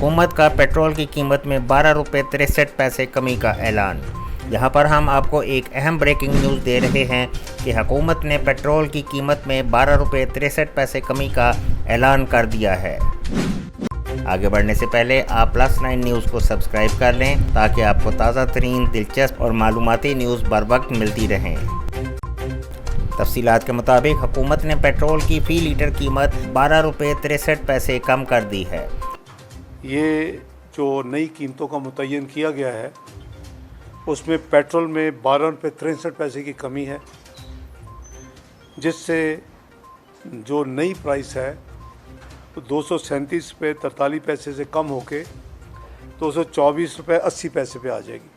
हुकूमत का पेट्रोल की कीमत में 12 रुपये 63 पैसे कमी का ऐलान। यहाँ पर हम आपको एक अहम ब्रेकिंग न्यूज़ दे रहे हैं कि हुकूमत ने पेट्रोल की कीमत में 12 रुपये 63 पैसे कमी का ऐलान कर दिया है। आगे बढ़ने से पहले आप +9 न्यूज़ को सब्सक्राइब कर लें ताकि आपको ताज़ा तरीन, दिलचस्प और मालूमाती न्यूज़ बर वक्त मिलती रहें। तफसीलात के मुताबिक हुकूमत ने पेट्रोल की फ़ी लीटर कीमत 12 रुपये 63 पैसे कम कर दी है। ये जो नई कीमतों का मुतय्यन किया गया है उसमें पेट्रोल में 12 रुपये 63 पैसे की कमी है, जिससे जो नई प्राइस है 237 रुपये 43 पैसे से कम होके 224 रुपये 80 पैसे पे आ जाएगी।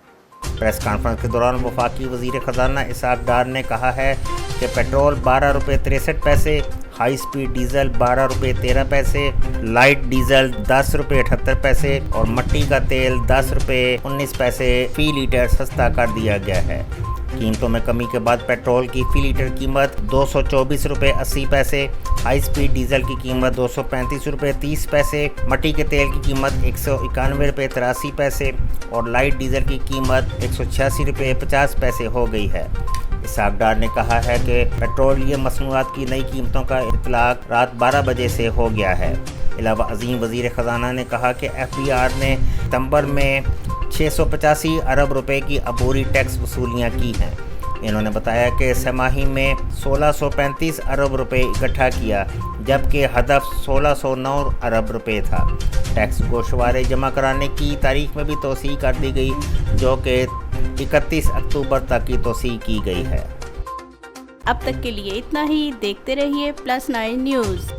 प्रेस कॉन्फ्रेंस के दौरान वफाकी वज़ीर ख़जाना इसहाक़ डार ने कहा है कि पेट्रोल 12 रुपये 63 पैसे, हाई स्पीड डीज़ल 12 रुपये 13 पैसे, लाइट डीज़ल 10 रुपये 78 पैसे और मट्टी का तेल 10 रुपये 19 पैसे फ़ी लीटर सस्ता कर दिया गया है। कीमतों में कमी के बाद पेट्रोल की फ़ी लीटर कीमत 224 रुपये 80 पैसे, हाई स्पीड डीज़ल की कीमत 235 रुपये 30 पैसे, मट्टी के तेल की कीमत 191 रुपये 83 पैसे और लाइट डीज़ल की कीमत 186 रुपये 50 पैसे हो गई है। इसहाक़ डार ने कहा है कि पेट्रोलियम मसनूआत की नई कीमतों का इतलाक़ रात 12 बजे से हो गया है। अलावा अज़ीम वज़ीर ख़जाना ने कहा कि FBR ने सितंबर में 685 अरब रुपए की अबूरी टैक्स वसूलियाँ की हैं। इन्होंने बताया कि छमाही में 1635 अरब रुपए इकट्ठा किया, जबकि हदफ 1609 अरब रुपए था। टैक्स गोशवारे जमा कराने की तारीख में भी तोसी कर दी गई, जो कि 31 अक्टूबर तक की तोसी की गई है। अब तक के लिए इतना ही। देखते रहिए +9 न्यूज़।